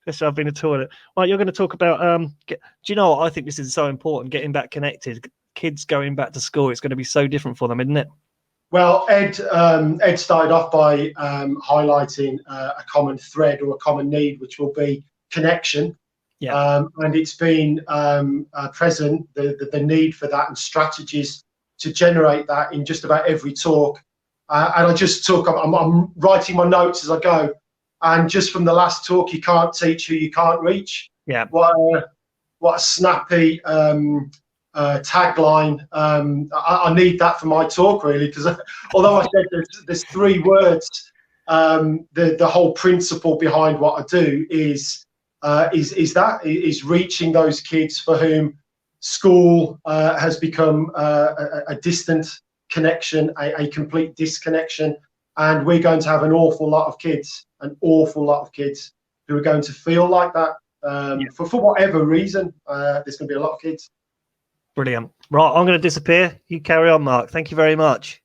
Especially I've been in the toilet. Right, you're going to talk about. Do you know what? I think this is so important. Getting back connected. Kids going back to school. It's going to be so different for them, isn't it? Well, Ed started off by highlighting a common thread or a common need, which will be connection. Yeah. And it's been present, the need for that and strategies to generate that in just about every talk. And I just I'm writing my notes as I go. And just from the last talk, you can't teach who you can't reach. Yeah. What a snappy tagline. I need that for my talk, really, because although I said there's 3 words, the whole principle behind what I do is reaching those kids for whom school has become a distant connection, a complete disconnection, and we're going to have an awful lot of kids who are going to feel like that for whatever reason. There's going to be a lot of kids. Brilliant. Right, I'm going to disappear. You carry on, Mark. Thank you very much.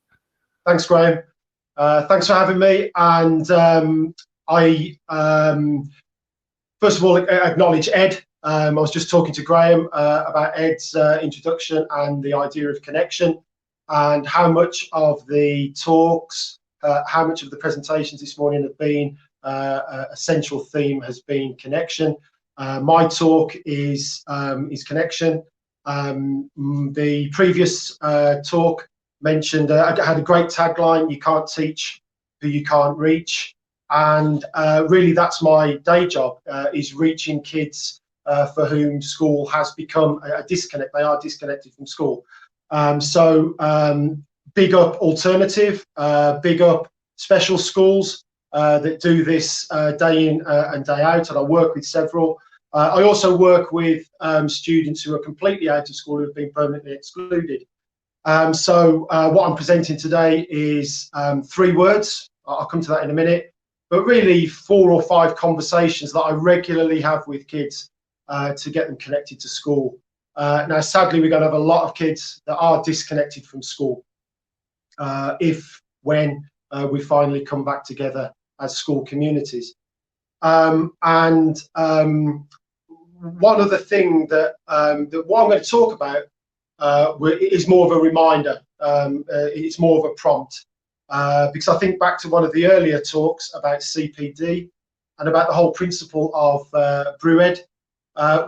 Thanks, Graham. Thanks for having me. And I first of all acknowledge Ed. I was just talking to Graham about Ed's introduction and the idea of connection, and how much of the talks, how much of the presentations this morning have been a central theme has been connection. My talk is connection. The previous talk mentioned, I had a great tagline: you can't teach who you can't reach. And really that's my day job, is reaching kids for whom school has become a disconnect. They are disconnected from school. Big up Alternative, big up special schools that do this day in and day out, and I work with several. I also work with students who are completely out of school, who have been permanently excluded. What I'm presenting today is 3 words. I'll come to that in a minute, but really 4 or 5 conversations that I regularly have with kids to get them connected to school. Now, sadly, we're going to have a lot of kids that are disconnected from school when we finally come back together as school communities. One other thing that what I'm going to talk about is more of a reminder. It's more of a prompt, because I think back to one of the earlier talks about CPD and about the whole principle of BrewEd,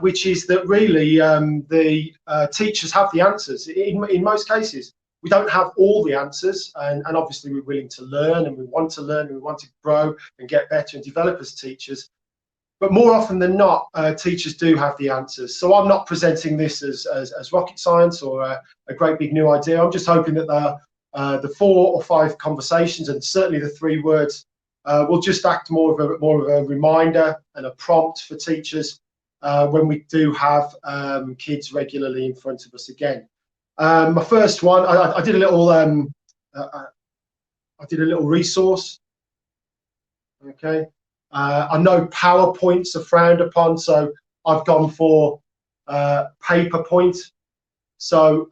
which is that really the teachers have the answers. In most cases, we don't have all the answers, and obviously we're willing to learn, and we want to learn, and we want to grow and get better and develop as teachers. But more often than not, teachers do have the answers. So I'm not presenting this as rocket science or a great big new idea. I'm just hoping that the 4 or 5 conversations, and certainly the 3 words, will just act more of a reminder and a prompt for teachers when we do have kids regularly in front of us again. My first one, I did a little resource. Okay. I know PowerPoints are frowned upon, so I've gone for PaperPoint. So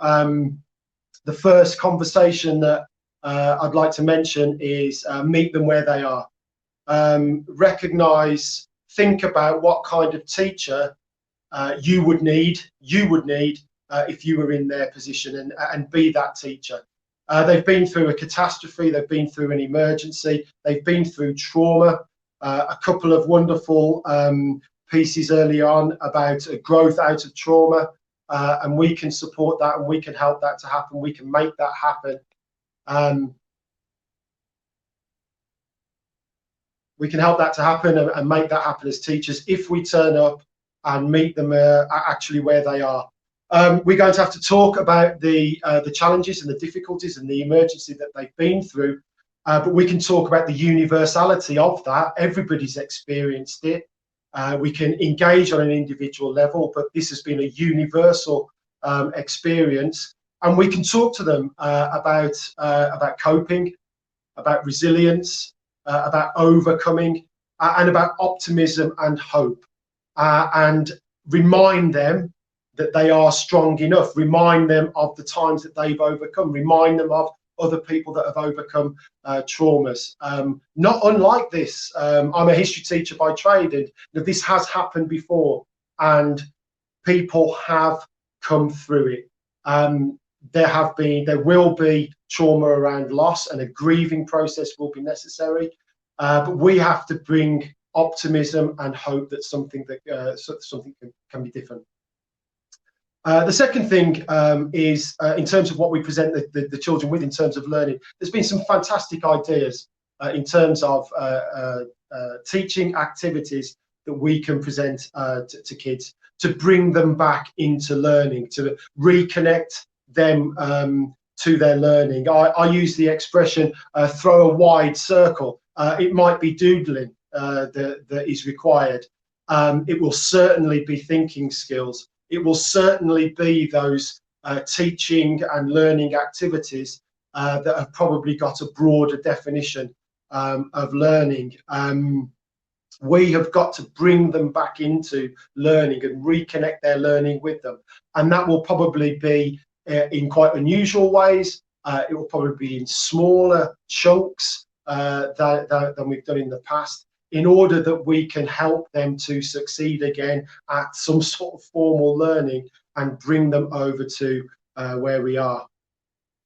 the first conversation that I'd like to mention is meet them where they are. Recognize, think about what kind of teacher you would need if you were in their position, and be that teacher. They've been through a catastrophe, they've been through an emergency, they've been through trauma. A couple of wonderful pieces early on about growth out of trauma, and we can support that, and we can help that to happen. We can make that happen. We can help that to happen and make that happen as teachers if we turn up and meet them actually where they are. We're going to have to talk about the challenges and the difficulties and the emergency that they've been through. But we can talk about the universality of that. Everybody's experienced it. We can engage on an individual level, but this has been a universal experience. And we can talk to them about coping, about resilience, about overcoming, and about optimism and hope. And remind them that they are strong enough. Remind them of the times that they've overcome. Remind them of other people that have overcome traumas. Not unlike this, I'm a history teacher by trade, and this has happened before, and people have come through it. There will be trauma around loss, and a grieving process will be necessary, but we have to bring optimism and hope that something can be different. The second thing is in terms of what we present the children with in terms of learning. There's been some fantastic ideas in terms of teaching activities that we can present to kids to bring them back into learning, to reconnect them to their learning. I use the expression throw a wide circle. It might be doodling that is required. It will certainly be thinking skills. It will certainly be those teaching and learning activities that have probably got a broader definition of learning. We have got to bring them back into learning and reconnect their learning with them. And that will probably be in quite unusual ways. It will probably be in smaller chunks than we've done in the past, in order that we can help them to succeed again at some sort of formal learning and bring them over to where we are.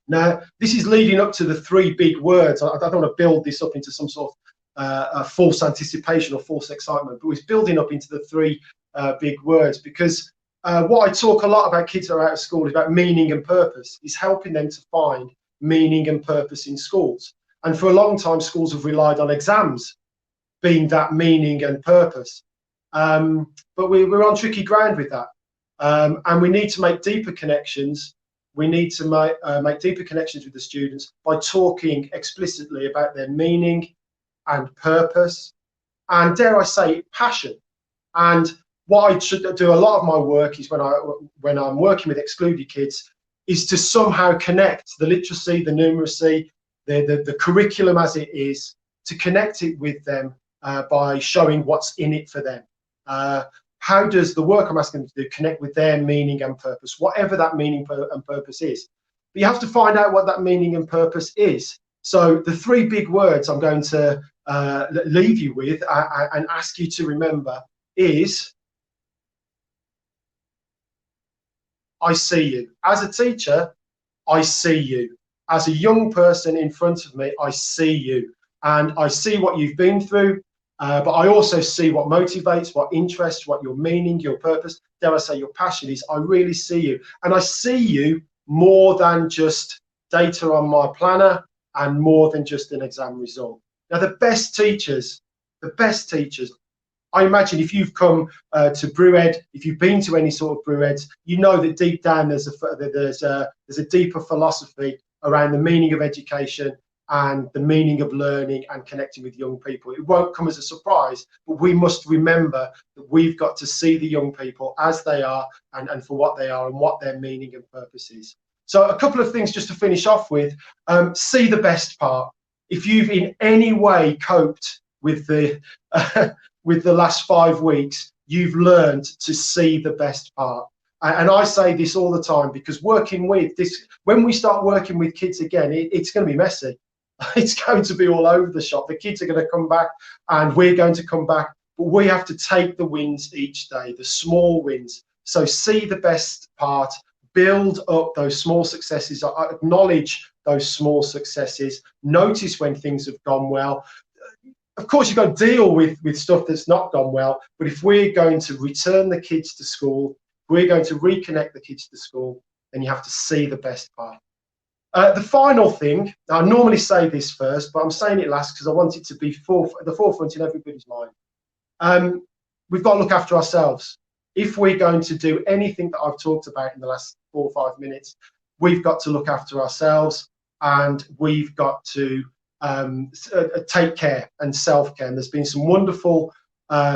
Now, this is leading up to the three big words. I don't want to build this up into some sort of false anticipation or false excitement, but it's building up into the three big words, because what I talk a lot about kids that are out of school is about meaning and purpose, is helping them to find meaning and purpose in schools. And for a long time, schools have relied on exams being that meaning and purpose. But we're on tricky ground with that. And we need to make deeper connections. We need to make deeper connections with the students by talking explicitly about their meaning and purpose, and dare I say, passion. And what I should do a lot of my work is when I'm working with excluded kids, is to somehow connect the literacy, the numeracy, the curriculum as it is, to connect it with them by showing what's in it for them. How does the work I'm asking them to do connect with their meaning and purpose, whatever that meaning and purpose is? But you have to find out what that meaning and purpose is. So the three big words I'm going to leave you with and ask you to remember is, I see you. As a teacher, I see you. As a young person in front of me, I see you. And I see what you've been through, but I also see what motivates, what interests, what your meaning, your purpose, dare I say your passion is. I really see you. And I see you more than just data on my planner and more than just an exam result. Now, the best teachers, I imagine if you've come to BrewEd, if you've been to any sort of BrewEds, you know that deep down there's a deeper philosophy around the meaning of education and the meaning of learning and connecting with young people. It won't come as a surprise, but we must remember that we've got to see the young people as they are and for what they are and what their meaning and purpose is. So a couple of things just to finish off with. See the best part. If you've in any way coped with the with the last 5 weeks, you've learned to see the best part. And I say this all the time, because working with this, when we start working with kids again, it's going to be messy. It's going to be all over the shop. The kids are going to come back and we're going to come back, but we have to take the wins each day, the small wins. So see the best part, build up those small successes, acknowledge those small successes, notice when things have gone well. Of course, you've got to deal with stuff that's not gone well, but if we're going to return the kids to school, we're going to reconnect the kids to school, then you have to see the best part. The final thing, I normally say this first, but I'm saying it last because I want it to be the forefront in everybody's mind. We've got to look after ourselves. If we're going to do anything that I've talked about in the last 4 or 5 minutes, we've got to look after ourselves, and we've got to take care and self-care. And there's been some wonderful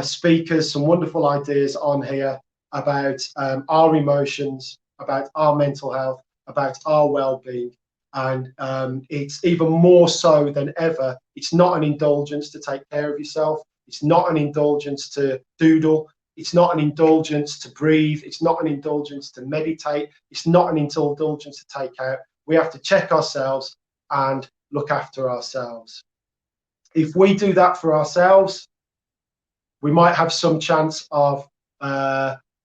speakers, some wonderful ideas on here about our emotions, about our mental health, about our well-being. And it's even more so than ever, it's not an indulgence to take care of yourself. It's not an indulgence to doodle. It's not an indulgence to breathe. It's not an indulgence to meditate. It's not an indulgence to take out. We have to check ourselves and look after ourselves. If we do that for ourselves, we might have some chance of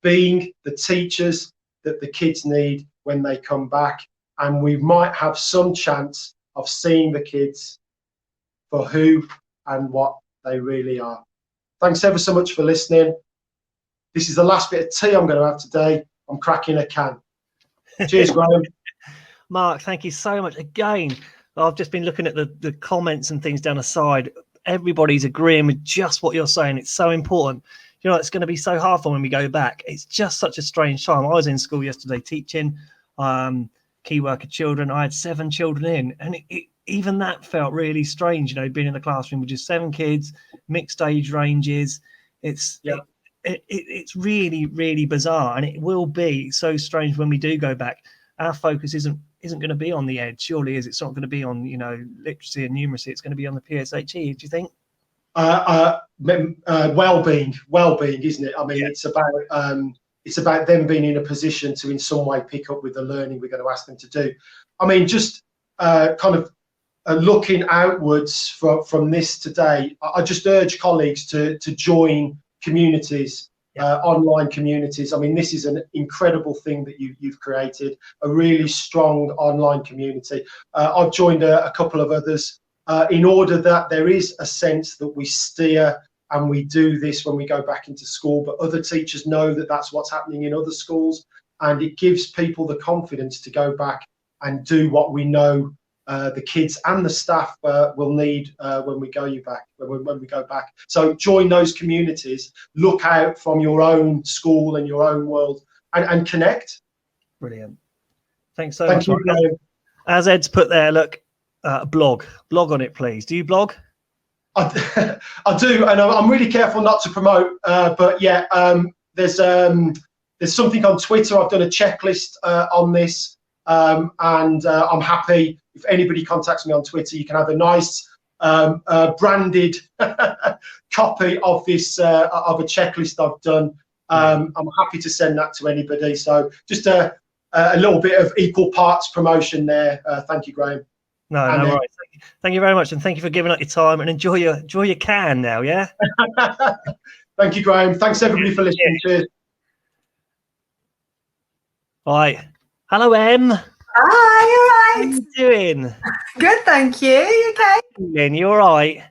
being the teachers that the kids need when they come back, and we might have some chance of seeing the kids for who and what they really are. Thanks ever so much for listening. This is the last bit of tea I'm going to have today. I'm cracking a can. Cheers, Graham. Mark, thank you so much. Again, I've just been looking at the comments and things down the side. Everybody's agreeing with just what you're saying. It's so important. You know, it's going to be so hard for when we go back. It's just such a strange time. I was in school yesterday teaching key worker children. I had 7 children in, and even that felt really strange, you know, being in the classroom with just 7 kids, mixed age ranges. It's really, really bizarre, and it will be so strange when we do go back. Our focus isn't going to be on the ED, surely is. It's not going to be on, you know, literacy and numeracy. It's going to be on the PSHE. Do you think? Well-being, isn't it? I mean, it's about them being in a position to in some way pick up with the learning we're going to ask them to do. I mean, just kind of looking outwards from this today, I just urge colleagues to join communities, online communities. I mean, this is an incredible thing that you've created, a really strong online community. I've joined a couple of others in order that there is a sense that we steer and we do this when we go back into school, but other teachers know that that's what's happening in other schools, and it gives people the confidence to go back and do what we know the kids and the staff will need when we go back. So join those communities, look out from your own school and your own world, and connect. Brilliant. Thanks so much. You, as Ed's put there, look, blog on it, please. Do you blog? I do, and I'm really careful not to promote, but yeah, there's something on Twitter. I've done a checklist on this, and I'm happy if anybody contacts me on Twitter. You can have a nice branded copy of this of a checklist I've done. I'm happy to send that to anybody. So just a little bit of equal parts promotion there. Thank you, Graham. No worries. Thank you very much, and thank you for giving up your time, and enjoy your can now, yeah? Thank you, Graham. Thanks everybody for listening. Cheers. All right. Hello, Em. Hi, you all right? How are you doing? Good, thank you. You okay? You all right?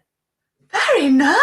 Very nice.